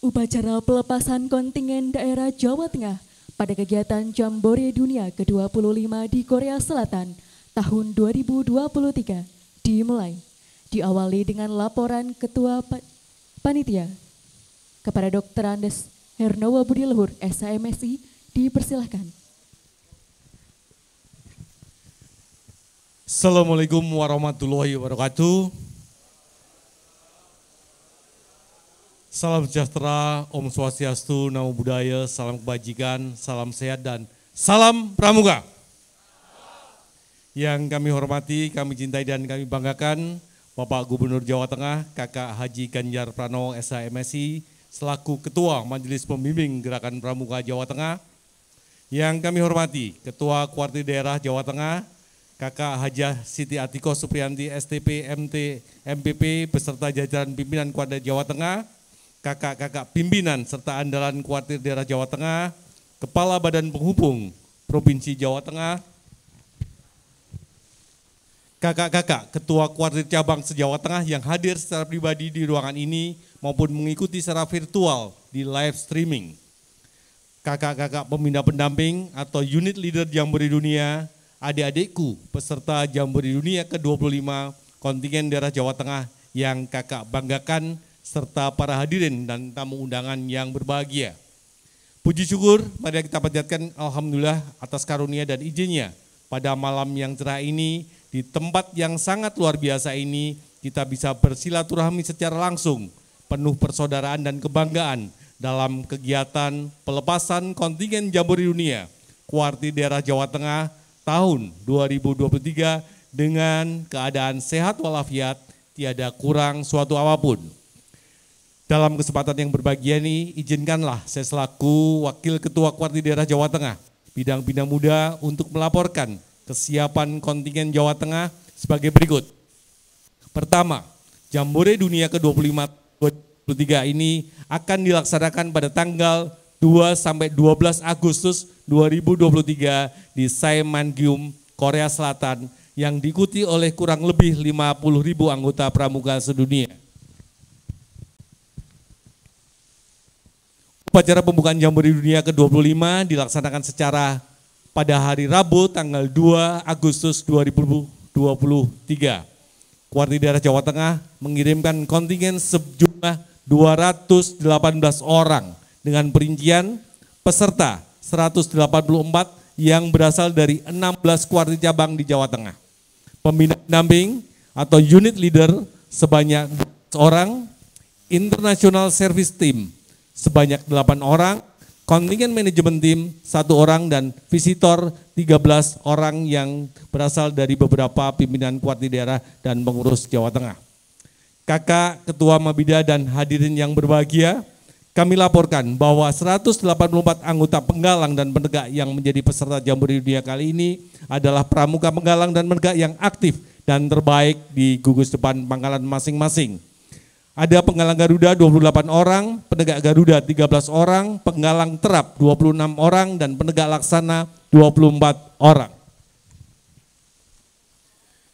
Upacara pelepasan kontingen daerah Jawa Tengah pada kegiatan Jambore Dunia ke-25 di Korea Selatan tahun 2023 dimulai. Diawali dengan laporan Ketua Panitia kepada Dr. Andes Hernowo Budi Luhur, SHMSI, dipersilahkan. Assalamualaikum warahmatullahi wabarakatuh. Salam sejahtera, Om Swastiastu, Namo Buddhaya, salam kebajikan, salam sehat, dan salam pramuka. Yang kami hormati, kami cintai, dan kami banggakan Bapak Gubernur Jawa Tengah, Kakak Haji Ganjar Pranowo, SHMSI, selaku Ketua Majelis Pembimbing Gerakan Pramuka Jawa Tengah. Yang kami hormati Ketua Kuartir Daerah Jawa Tengah, Kakak Hajah Siti Atiko Supriyanti, STP, MT, MPP, beserta jajaran pimpinan Kuartir Jawa Tengah, kakak-kakak pimpinan serta andalan Kuartir Daerah Jawa Tengah, Kepala Badan Penghubung Provinsi Jawa Tengah, kakak-kakak Ketua Kuartir Cabang se-Jawa Tengah yang hadir secara pribadi di ruangan ini maupun mengikuti secara virtual di live streaming, kakak-kakak pembina pendamping atau unit leader Jambore Dunia, adik-adikku peserta Jambore Dunia ke-25 kontingen daerah Jawa Tengah yang kakak banggakan, serta para hadirin dan tamu undangan yang berbahagia. Puji syukur mari kita panjatkan alhamdulillah atas karunia dan izinnya pada malam yang cerah ini, di tempat yang sangat luar biasa ini, kita bisa bersilaturahmi secara langsung, penuh persaudaraan dan kebanggaan dalam kegiatan pelepasan kontingen Jambore Dunia Kuartir Daerah Jawa Tengah tahun 2023 dengan keadaan sehat walafiat, tiada kurang suatu apapun. Dalam kesempatan yang berbahagia ini, izinkanlah saya selaku Wakil Ketua Kuartir Daerah Jawa Tengah, bidang-bidang muda untuk melaporkan kesiapan kontingen Jawa Tengah sebagai berikut. Pertama, Jambore Dunia ke-25 2023 ini akan dilaksanakan pada tanggal 2-12 Agustus 2023 di Saemangeum, Korea Selatan, yang diikuti oleh kurang lebih 50.000 anggota pramuka sedunia. Upacara pembukaan Jambore Dunia ke-25 dilaksanakan secara pada hari Rabu tanggal 2 Agustus 2023. Kuartir Daerah Jawa Tengah mengirimkan kontingen sejumlah 218 orang dengan perincian peserta 184 yang berasal dari 16 kuartir cabang di Jawa Tengah. Pembina pendamping atau unit leader sebanyak 2 orang, international service team sebanyak 8 orang, kontingen manajemen tim 1 orang, dan visitor 13 orang yang berasal dari beberapa pimpinan kuartir daerah dan pengurus Jawa Tengah. Kakak Ketua Mabida dan hadirin yang berbahagia, kami laporkan bahwa 184 anggota penggalang dan penegak yang menjadi peserta Jambore Dunia kali ini adalah pramuka penggalang dan penegak yang aktif dan terbaik di gugus depan pangkalan masing-masing. Ada penggalang Garuda 28 orang, penegak Garuda 13 orang, penggalang terap 26 orang, dan penegak laksana 24 orang.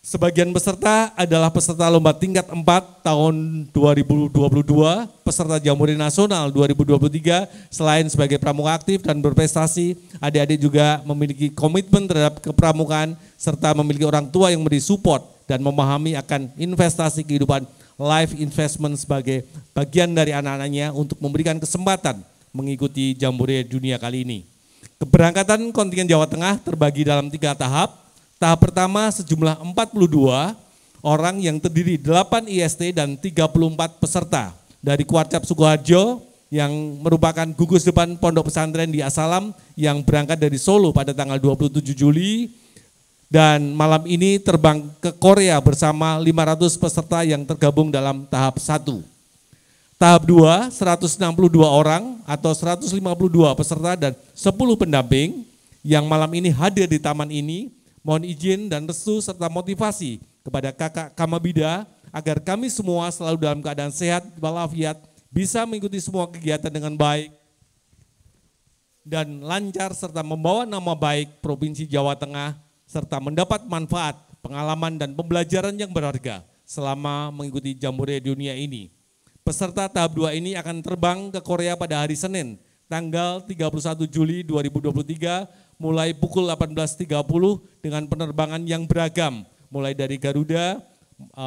Sebagian peserta adalah peserta lomba tingkat 4 tahun 2022, peserta Jambore Nasional 2023. Selain sebagai pramuka aktif dan berprestasi, adik-adik juga memiliki komitmen terhadap kepramukaan serta memiliki orang tua yang memberi support dan memahami akan investasi kehidupan life investment sebagai bagian dari anak-anaknya untuk memberikan kesempatan mengikuti Jambore Dunia kali ini. Keberangkatan kontingen Jawa Tengah terbagi dalam 3 tahap. Tahap pertama sejumlah 42 orang yang terdiri 8 IST dan 34 peserta dari Kuarcap Sukoharjo yang merupakan gugus depan pondok pesantren di Asalam yang berangkat dari Solo pada tanggal 27 Juli. Dan malam ini terbang ke Korea bersama 500 peserta yang tergabung dalam tahap 1. Tahap 2, 162 orang atau 152 peserta dan 10 pendamping yang malam ini hadir di taman ini. Mohon izin dan restu serta motivasi kepada kakak Kamabida agar kami semua selalu dalam keadaan sehat walafiat, bisa mengikuti semua kegiatan dengan baik dan lancar serta membawa nama baik Provinsi Jawa Tengah serta mendapat manfaat, pengalaman dan pembelajaran yang berharga selama mengikuti Jambore Dunia ini. Peserta tahap 2 ini akan terbang ke Korea pada hari Senin, tanggal 31 Juli 2023, mulai pukul 18.30 dengan penerbangan yang beragam, mulai dari Garuda,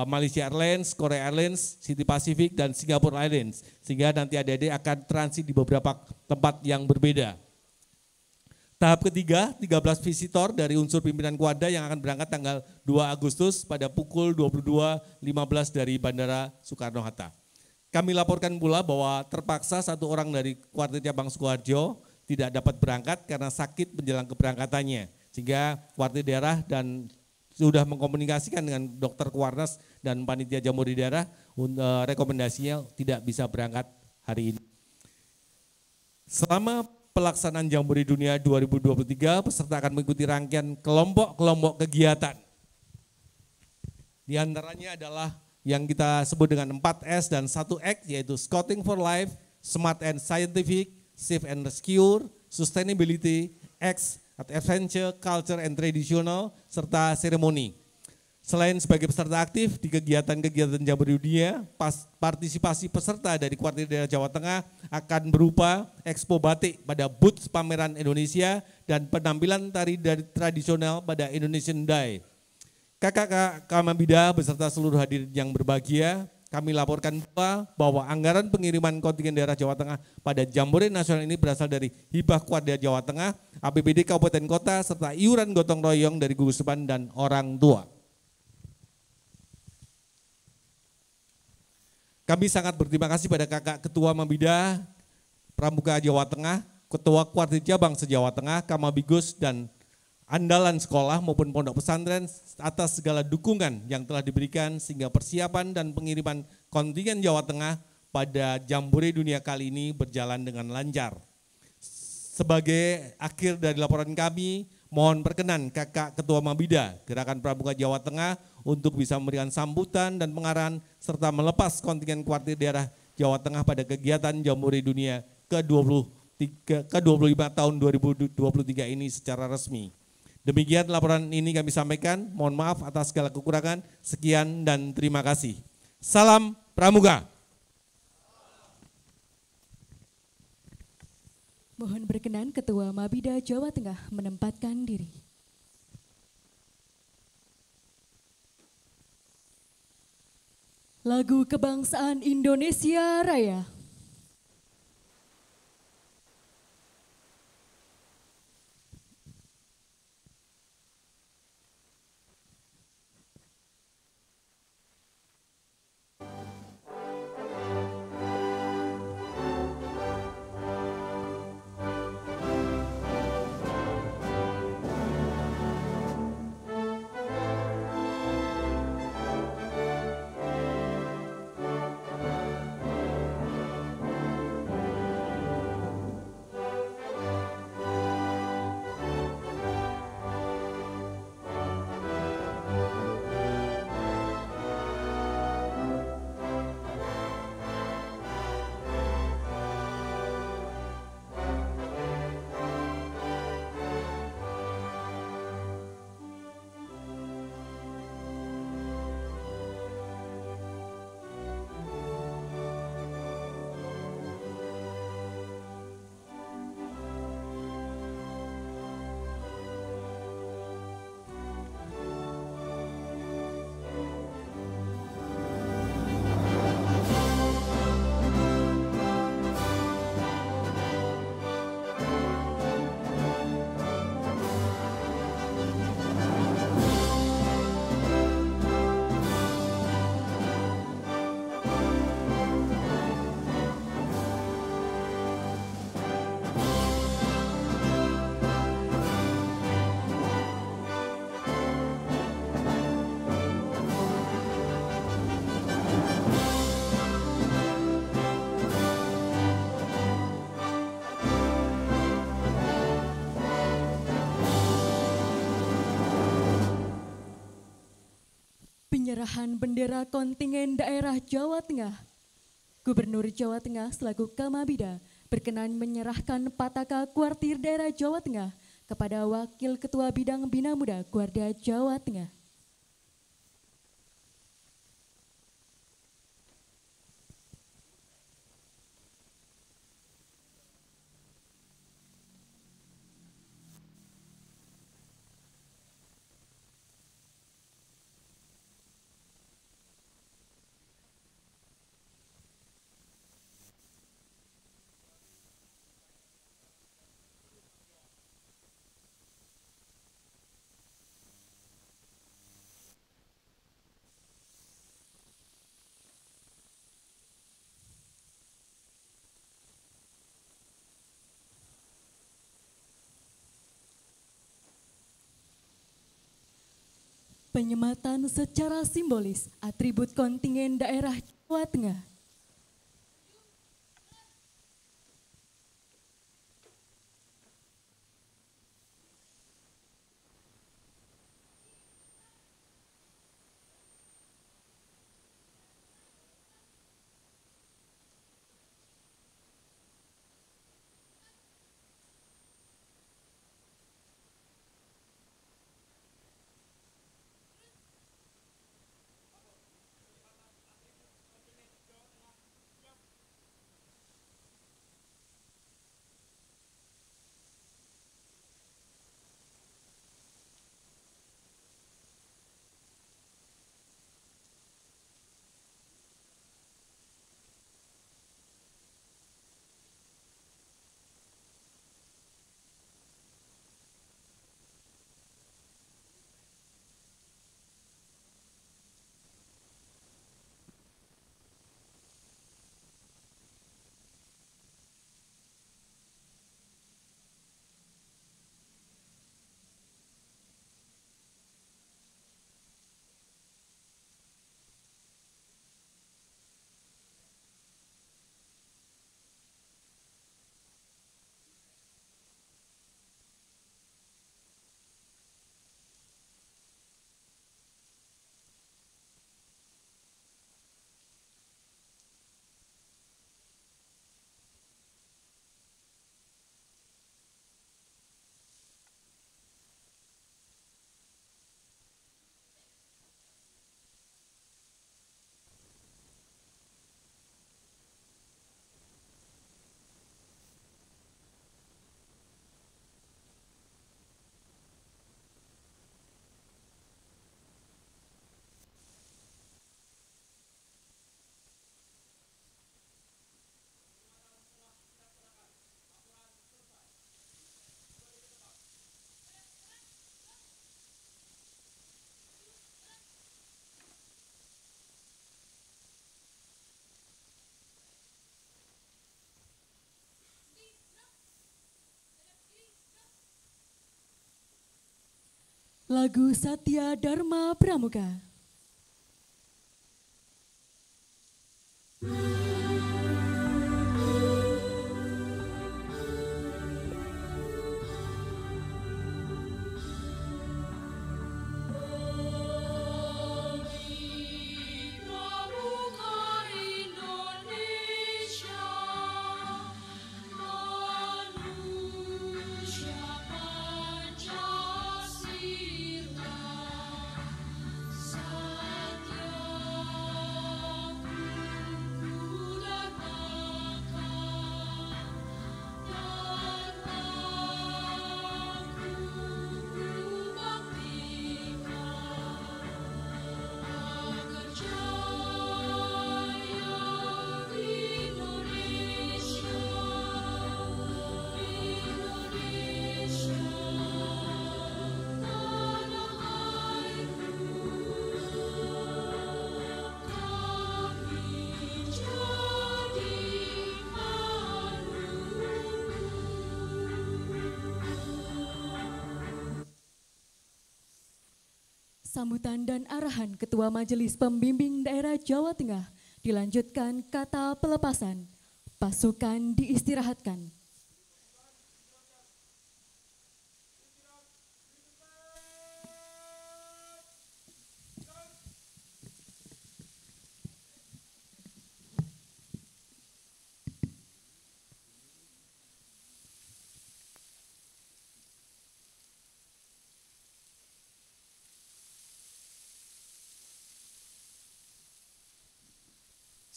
Malaysia Airlines, Korea Airlines, City Pacific, dan Singapore Airlines. Sehingga nanti adik-adik akan transit di beberapa tempat yang berbeda. Tahap ketiga, 13 visitor dari unsur pimpinan Quadda yang akan berangkat tanggal 2 Agustus pada pukul 22.15 dari Bandara Soekarno-Hatta. Kami laporkan pula bahwa terpaksa satu orang dari Kuartir Cabang Sukoharjo tidak dapat berangkat karena sakit menjelang keberangkatannya. Sehingga Kuartir daerah dan sudah mengkomunikasikan dengan dokter Kuarnas dan panitia Jambore daerah, rekomendasinya tidak bisa berangkat hari ini. Selama pelaksanaan Jambore Dunia 2023, peserta akan mengikuti rangkaian kelompok-kelompok kegiatan. Di antaranya adalah yang kita sebut dengan 4S dan 1X, yaitu Scouting for Life, Smart and Scientific, Safe and Rescue, Sustainability, X, Adventure, Culture and Traditional, serta seremoni. Selain sebagai peserta aktif di kegiatan-kegiatan Jambore Dunia, partisipasi peserta dari Kuartir daerah Jawa Tengah akan berupa Expo Batik pada booth pameran Indonesia dan penampilan tari tradisional pada Indonesian Day. Kakak Kamabida beserta seluruh hadirin yang berbahagia, kami laporkan pula bahwa anggaran pengiriman kontingen daerah Jawa Tengah pada Jambore Nasional ini berasal dari hibah Quadda Jawa Tengah, APBD Kabupaten Kota, serta iuran gotong royong dari gugus depan dan orang tua. Kami sangat berterima kasih pada Kakak Ketua Mabida Pramuka Jawa Tengah, Ketua Kuartir Cabang se-Jawa Tengah, Kamabigus, dan andalan sekolah maupun pondok pesantren atas segala dukungan yang telah diberikan sehingga persiapan dan pengiriman kontingen Jawa Tengah pada Jambore Dunia kali ini berjalan dengan lancar. Sebagai akhir dari laporan kami, mohon perkenan Kakak Ketua Mabida Gerakan Pramuka Jawa Tengah untuk bisa memberikan sambutan dan pengarahan serta melepas kontingen Kuartir daerah Jawa Tengah pada kegiatan Jambore Dunia ke-25 tahun 2023 ini secara resmi. Demikian laporan ini kami sampaikan, mohon maaf atas segala kekurangan, sekian dan terima kasih. Salam Pramuka. Mohon berkenan Ketua Mabida Jawa Tengah menempatkan diri. Lagu Kebangsaan Indonesia Raya. Penyerahan bendera kontingen daerah Jawa Tengah. Gubernur Jawa Tengah selaku Kamabida berkenan menyerahkan Pataka Kuartir daerah Jawa Tengah kepada Wakil Ketua Bidang Bina Muda Kuarda Jawa Tengah. Penyematan secara simbolis atribut kontingen daerah Jawa Tengah. Lagu Satya Dharma Pramuka. Sambutan dan arahan Ketua Majelis Pembimbing Daerah Jawa Tengah dilanjutkan kata pelepasan. Pasukan diistirahatkan.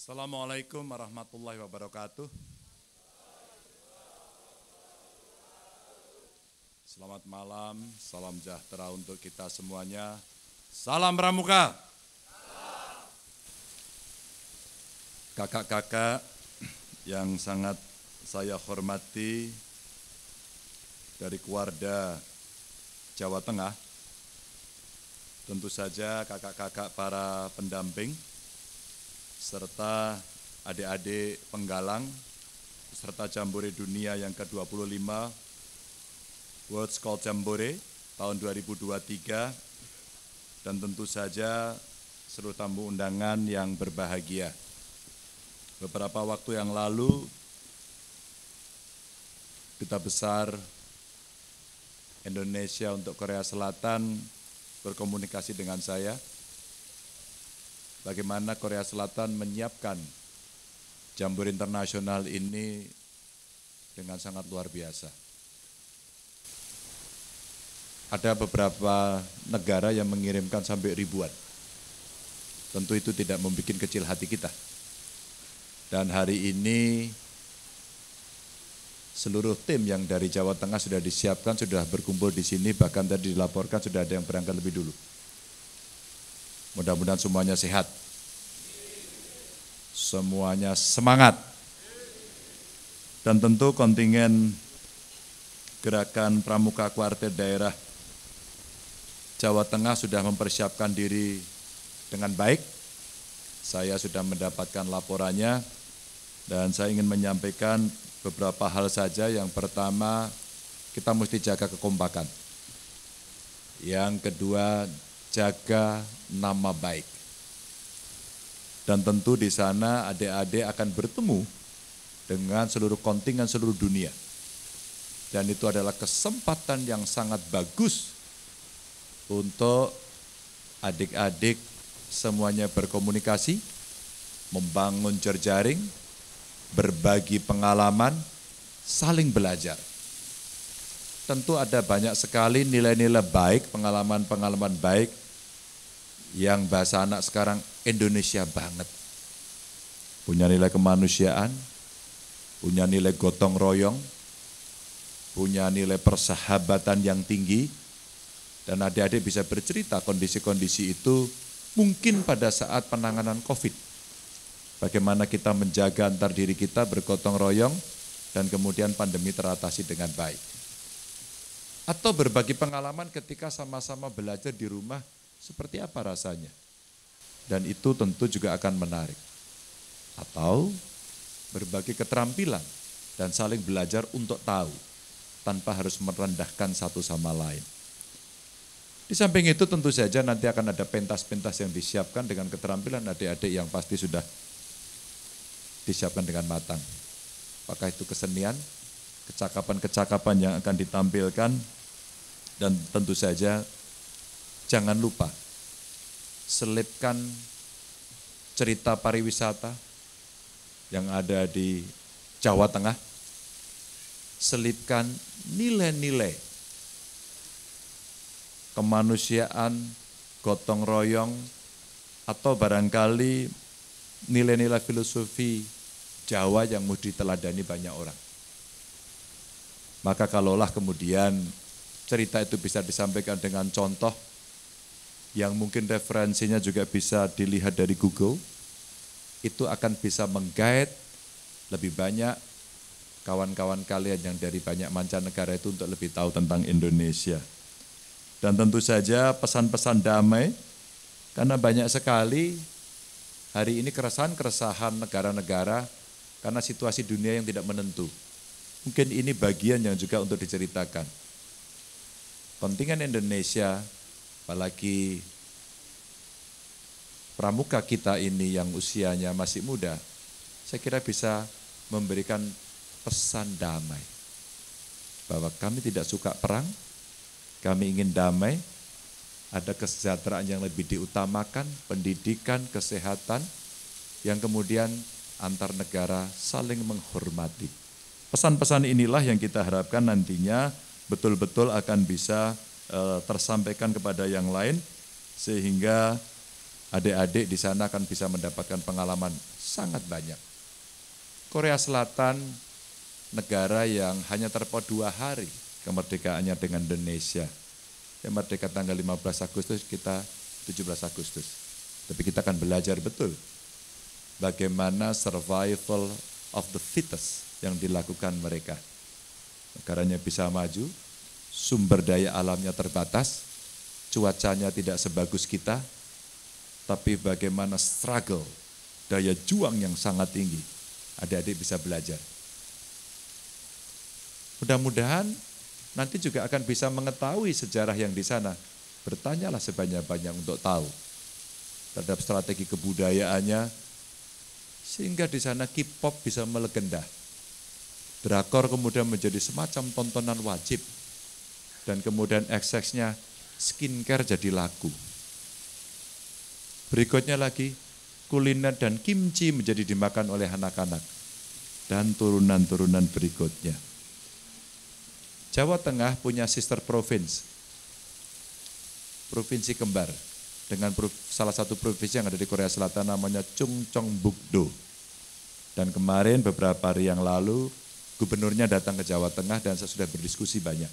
Assalamualaikum warahmatullahi wabarakatuh. Selamat malam, salam sejahtera untuk kita semuanya. Salam Pramuka. Kakak-kakak yang sangat saya hormati dari Keluarga Jawa Tengah, tentu saja kakak-kakak para pendamping, serta adik-adik penggalang, serta Jambore Dunia yang ke-25, World Scout Jambore tahun 2023, dan tentu saja seluruh tamu undangan yang berbahagia. Beberapa waktu yang lalu, Duta Besar Indonesia untuk Korea Selatan berkomunikasi dengan saya, bagaimana Korea Selatan menyiapkan Jambore Internasional ini dengan sangat luar biasa. Ada beberapa negara yang mengirimkan sampai ribuan. Tentu itu tidak membuat kecil hati kita. Dan hari ini seluruh tim yang dari Jawa Tengah sudah disiapkan, sudah berkumpul di sini, bahkan tadi dilaporkan sudah ada yang berangkat lebih dulu. Mudah-mudahan semuanya sehat. Semuanya semangat. Dan tentu kontingen Gerakan Pramuka Kuartet Daerah Jawa Tengah sudah mempersiapkan diri dengan baik. Saya sudah mendapatkan laporannya dan saya ingin menyampaikan beberapa hal saja. Yang pertama, kita mesti jaga kekompakan. Yang kedua, jaga nama baik. Dan tentu di sana adik-adik akan bertemu dengan seluruh kontingen seluruh dunia. Dan itu adalah kesempatan yang sangat bagus untuk adik-adik semuanya berkomunikasi, membangun jejaring, berbagi pengalaman, saling belajar. Tentu ada banyak sekali nilai-nilai baik, pengalaman-pengalaman baik yang bahasa anak sekarang Indonesia banget. Punya nilai kemanusiaan, punya nilai gotong royong, punya nilai persahabatan yang tinggi, dan adik-adik bisa bercerita kondisi-kondisi itu mungkin pada saat penanganan COVID. Bagaimana kita menjaga antar diri kita bergotong royong dan kemudian pandemi teratasi dengan baik. Atau berbagi pengalaman ketika sama-sama belajar di rumah, seperti apa rasanya. Dan itu tentu juga akan menarik. Atau berbagi keterampilan dan saling belajar untuk tahu, tanpa harus merendahkan satu sama lain. Di samping itu tentu saja nanti akan ada pentas-pentas yang disiapkan dengan keterampilan adik-adik yang pasti sudah disiapkan dengan matang. Apakah itu kesenian, kecakapan-kecakapan yang akan ditampilkan, dan tentu saja jangan lupa selipkan cerita pariwisata yang ada di Jawa Tengah, selipkan nilai-nilai kemanusiaan, gotong royong, atau barangkali nilai-nilai filosofi Jawa yang mesti diteladani banyak orang. Maka kalaulah kemudian cerita itu bisa disampaikan dengan contoh yang mungkin referensinya juga bisa dilihat dari Google, itu akan bisa menggait lebih banyak kawan-kawan kalian yang dari banyak mancanegara itu untuk lebih tahu tentang Indonesia. Dan tentu saja pesan-pesan damai, karena banyak sekali hari ini keresahan-keresahan negara-negara karena situasi dunia yang tidak menentu. Mungkin ini bagian yang juga untuk diceritakan. Kontingen Indonesia, apalagi pramuka kita ini yang usianya masih muda, saya kira bisa memberikan pesan damai. Bahwa kami tidak suka perang, kami ingin damai, ada kesejahteraan yang lebih diutamakan, pendidikan, kesehatan, yang kemudian antar negara saling menghormati. Pesan-pesan inilah yang kita harapkan nantinya betul-betul akan bisa tersampaikan kepada yang lain, sehingga adik-adik di sana akan bisa mendapatkan pengalaman sangat banyak. Korea Selatan, negara yang hanya terpaut 2 hari kemerdekaannya dengan Indonesia. Yang merdeka tanggal 15 Agustus, kita 17 Agustus. Tapi kita akan belajar betul bagaimana survival of the fittest yang dilakukan mereka. Negaranya bisa maju, sumber daya alamnya terbatas, cuacanya tidak sebagus kita, tapi bagaimana struggle, daya juang yang sangat tinggi, adik-adik bisa belajar. Mudah-mudahan nanti juga akan bisa mengetahui sejarah yang di sana. Bertanyalah sebanyak-banyak untuk tahu terhadap strategi kebudayaannya, sehingga di sana K-pop bisa melegenda. Drakor kemudian menjadi semacam tontonan wajib, dan kemudian eksesnya skincare jadi laku. Berikutnya lagi, kuliner dan kimchi menjadi dimakan oleh anak-anak, dan turunan-turunan berikutnya. Jawa Tengah punya sister province, provinsi kembar, dengan salah satu provinsi yang ada di Korea Selatan namanya Chungcheongbuk-do. Dan kemarin beberapa hari yang lalu, gubernurnya datang ke Jawa Tengah dan saya sudah berdiskusi banyak.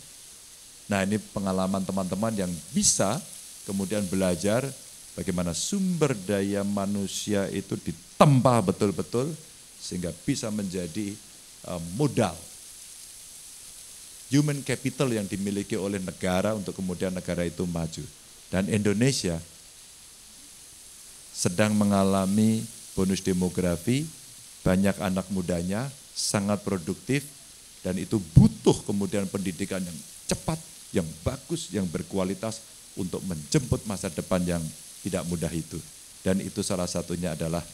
Nah, ini pengalaman teman-teman yang bisa kemudian belajar bagaimana sumber daya manusia itu ditempa betul-betul sehingga bisa menjadi modal human capital yang dimiliki oleh negara untuk kemudian negara itu maju. Dan Indonesia sedang mengalami bonus demografi, banyak anak mudanya, sangat produktif, dan itu butuh kemudian pendidikan yang cepat, yang bagus, yang berkualitas untuk menjemput masa depan yang tidak mudah itu. Dan itu salah satunya adalah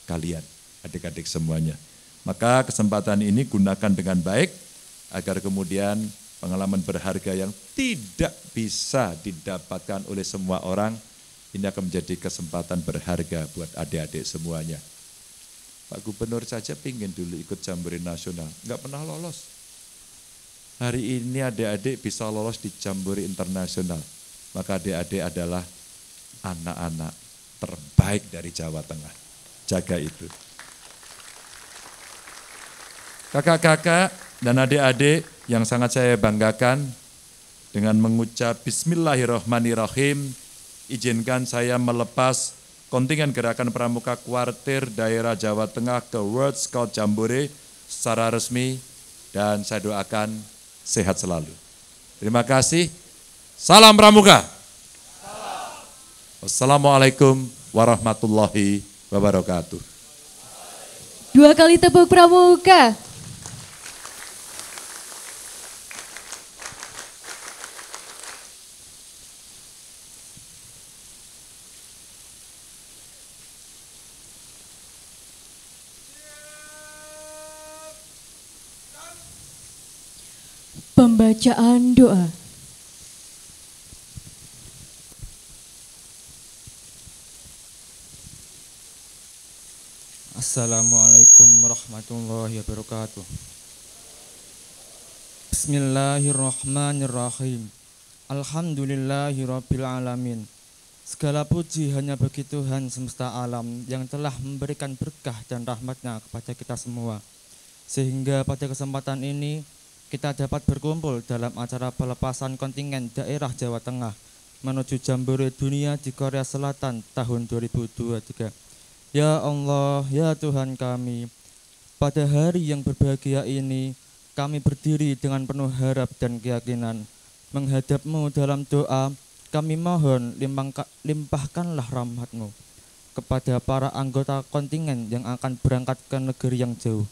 kalian, adik-adik semuanya. Maka kesempatan ini gunakan dengan baik, agar kemudian pengalaman berharga yang tidak bisa didapatkan oleh semua orang, ini akan menjadi kesempatan berharga buat adik-adik semuanya. Pak Gubernur saja pingin dulu ikut Jambore Nasional, enggak pernah lolos. Hari ini adik-adik bisa lolos di Jambore Internasional, maka adik-adik adalah anak-anak terbaik dari Jawa Tengah. Jaga itu. Kakak-kakak dan adik-adik yang sangat saya banggakan, dengan mengucap Bismillahirrahmanirrahim, izinkan saya melepas kontingen Gerakan Pramuka Kuartir Daerah Jawa Tengah ke World Scout Jambore secara resmi, dan saya doakan sehat selalu. Terima kasih. Salam Pramuka. Wassalamualaikum warahmatullahi wabarakatuh. 2 kali tepuk Pramuka. Pembacaan doa. Assalamualaikum warahmatullahi wabarakatuh. Bismillahirrahmanirrahim. Alhamdulillahirabbil alamin. Segala puji hanya bagi Tuhan semesta alam yang telah memberikan berkah dan rahmat-Nya kepada kita semua, sehingga pada kesempatan ini kita dapat berkumpul dalam acara pelepasan kontingen daerah Jawa Tengah menuju Jambore Dunia di Korea Selatan tahun 2023. Ya Allah, ya Tuhan kami, pada hari yang berbahagia ini kami berdiri dengan penuh harap dan keyakinan menghadap-Mu dalam doa. Kami mohon limpahkanlah rahmat-Mu kepada para anggota kontingen yang akan berangkat ke negeri yang jauh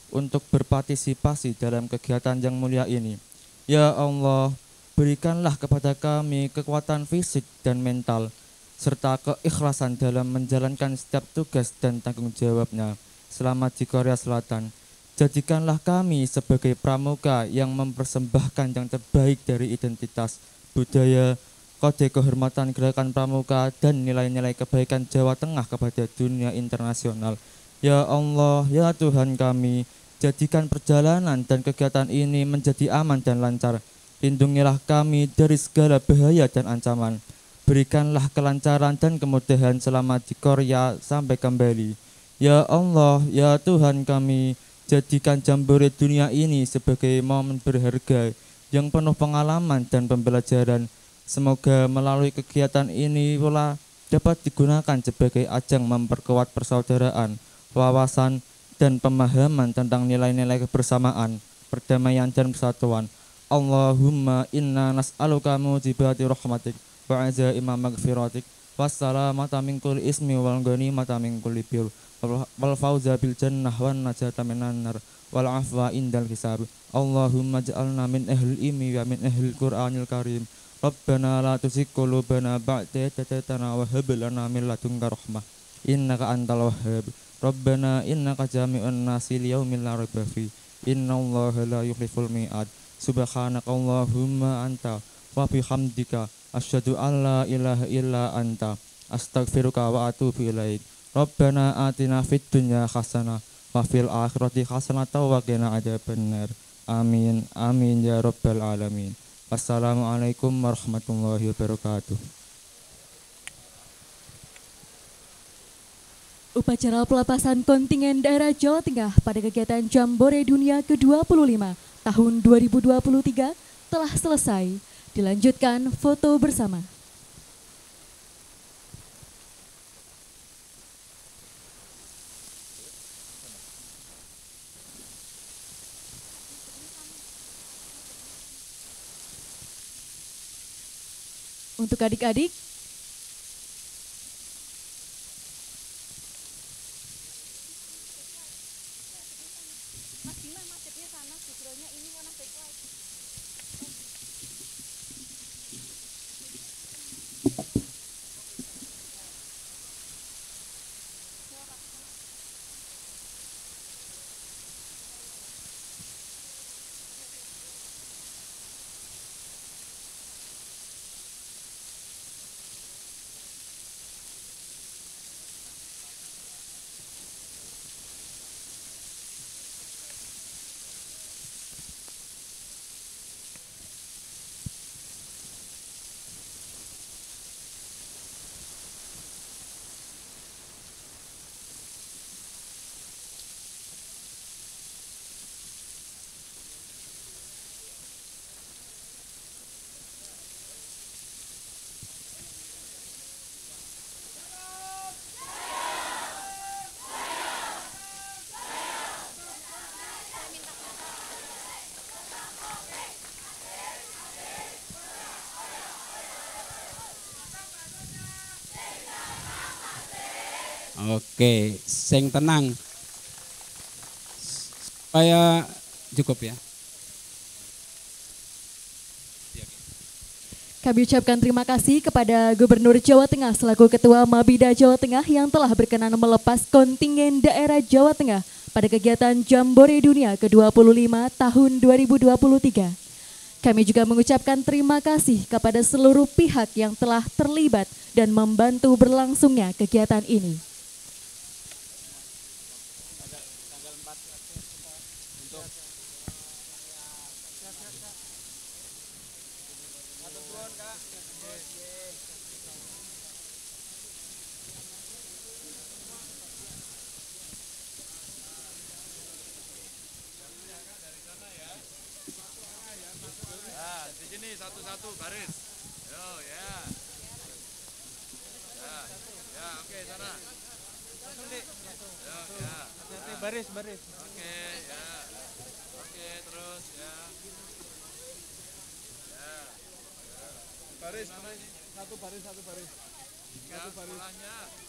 untuk berpartisipasi dalam kegiatan yang mulia ini. Ya Allah, berikanlah kepada kami kekuatan fisik dan mental, serta keikhlasan dalam menjalankan setiap tugas dan tanggung jawabnya selama di Korea Selatan. Jadikanlah kami sebagai pramuka yang mempersembahkan yang terbaik dari identitas, budaya, kode kehormatan Gerakan Pramuka, dan nilai-nilai kebaikan Jawa Tengah kepada dunia internasional. Ya Allah, ya Tuhan kami, jadikan perjalanan dan kegiatan ini menjadi aman dan lancar. Lindungilah kami dari segala bahaya dan ancaman. Berikanlah kelancaran dan kemudahan selama di Korea sampai kembali. Ya Allah, ya Tuhan kami, jadikan Jambore Dunia ini sebagai momen berharga yang penuh pengalaman dan pembelajaran. Semoga melalui kegiatan ini pula dapat digunakan sebagai ajang memperkuat persaudaraan, wawasan, dan pemahaman tentang nilai-nilai kebersamaan, perdamaian, dan persatuan. Allahumma inna nas'aluka mujibati rahmatik wa azaima maghfiratik wassalamata min kulli ismi wal ghanimata min kulli bir wal fauza bil jannah wan najata minan nar wal afwa indal hisab. Allahumma ja'alna min ahlil ilmi wa min ahlil Qur'anil karim Rabbana la tuzigh qulubana ba'da idh hadaytana wa hab lana min ladunka rahmah innaka antal wahhab. Rabbana innaka jami'un nasi liyaumin la raiba fi. Innallaha la yukhliful mi'ad. Subhanaka Allahumma anta wa bihamdika asyhadu an la ilaha illa anta astaghfiruka wa atubu ilaik. Rabbana atina fid dunya hasanah wa fil akhirati hasanah wa qina adzabannar. Amin amin ya rabbal alamin. Wassalamualaikum warahmatullahi wabarakatuh. Upacara pelepasan kontingen daerah Jawa Tengah pada kegiatan Jambore Dunia ke-25 tahun 2023 telah selesai. Dilanjutkan foto bersama. Untuk adik-adik, Oke, sing tenang. Supaya cukup ya. kami ucapkan terima kasih kepada Gubernur Jawa Tengah selaku Ketua Mabida Jawa Tengah yang telah berkenan melepas kontingen daerah Jawa Tengah pada kegiatan Jambore Dunia ke-25 tahun 2023. Kami juga mengucapkan terima kasih kepada seluruh pihak yang telah terlibat dan membantu berlangsungnya kegiatan ini. Satu-satu baris. Yo ya. Ya, oke sana. Yo ya. Baris. Oke, ya. Oke, terus ya. Ya. Baris. Satu baris. Satu baris. Sekolahnya. Ya.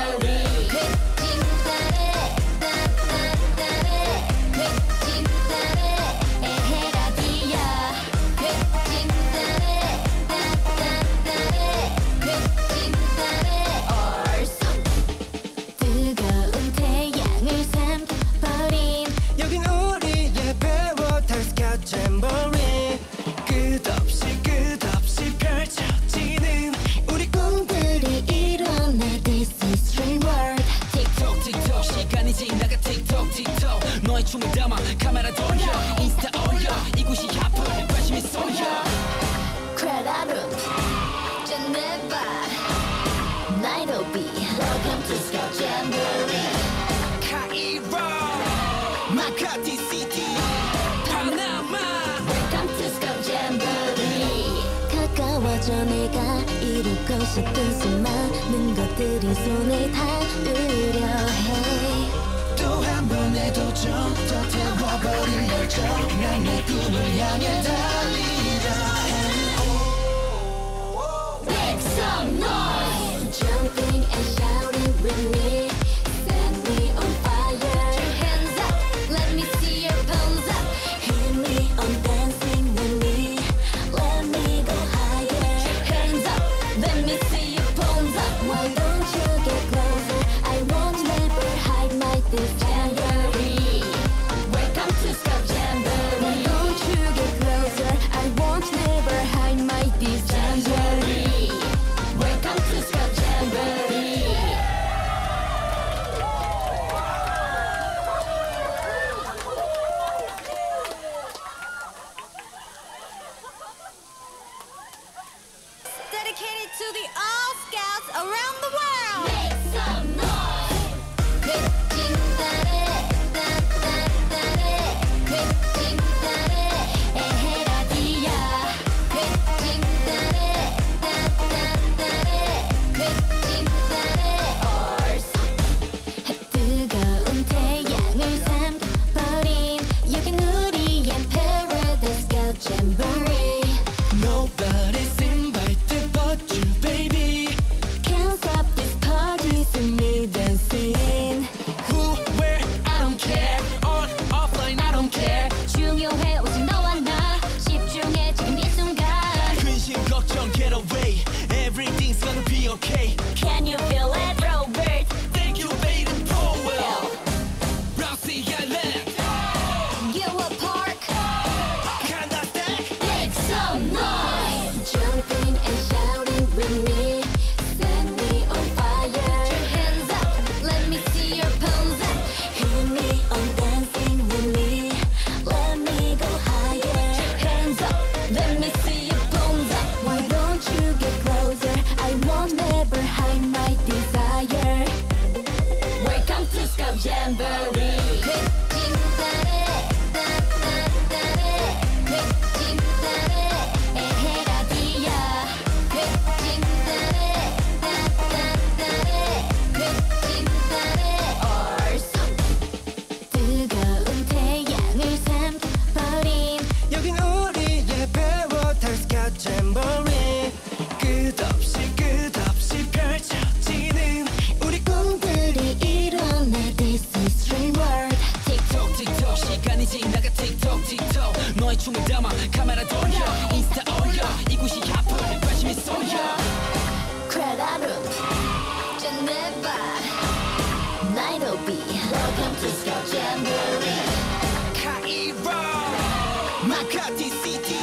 jamboree. 잼버리 끝없이 펼쳐지는 우리 꿈들이 일어나 This is dream world. 틱톡 틱톡 시간이 지나가 틱톡 틱톡 너의 춤을 담아 카메라 돌려 인스타 올려 이곳이 하품 관심이 쏠려 크레다룸 제네바 나이로비 Welcome to Scout Jamboree. 카이로 마카티 시티 파나마 Welcome to Scout Jamboree. 가까워져 내가 이루고 싶은 수많은 것들이 손에 닿으려 해. 또 한 번의 도전 더 태워버린 열정 난 내 꿈을 향해 달리려 해 Make some noise. Jumping and shouting with me. Set me on fire. Hands up, let me see your palms up. Hit me on dancing with me. Let me go higher. Hands up, let me see your palms up. Why don't you get closer? I won't never hide my desire. Welcome to Scout Jamboree. Why don't you get closer? I won't never hide my desire. Welcome to Scout Jamboree. Dedicated to the All Scouts around the world. Make some noise. 뜨거운 태양을 삼켜버린 여긴 우리의 Paradise Scout Jamboree. Nobody's invited but you baby Can't stop this party, see me dancing. Who, where, I don't care On, offline, I don't care 중요해 오직 너와 나 집중해 지금 이 순간. 근심 걱정 get away Everything's gonna be okay Can you feel it, Robert? Thank you Baden Powell Rousey Island Gilwa Park. Kinda stack Make some noise. Jumping and shouting with me. Set me on fire. Hands up, let me see your palms up. Hit me on dancing with me. Let me go higher. Hands up, let me see your palms up. Why don't you get closer? I won't never hide my desire. Welcome to Scout Jamboree. 뜨거운 태양을 삼켜버린 여긴 우리의 Paradise Scout Jamboree 끝없이 펼쳐지는 우리 꿈들이 일어나 This is dream world. 틱톡 틱톡 시간이 지나가 틱톡 틱톡 너의 춤을 담아 카메라 돌려 인스타 올려 이곳이 하품 관심이 쏠려 크레다룸 제네바 나이로비 Welcome to Scout Jamboree. 카이로 마카티 시티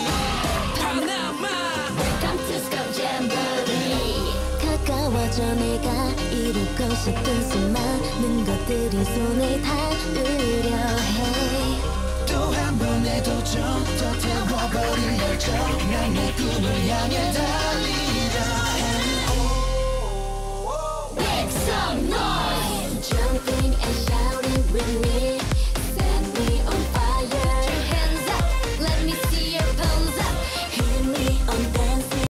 파나마 Welcome to Scout Jamboree. 가까워져 내가 이루고 싶은 수많은 것들이 손에 닿으려 해. 또 한 번의 도전 더 태워버린 열정 난 내 꿈을 향해 달리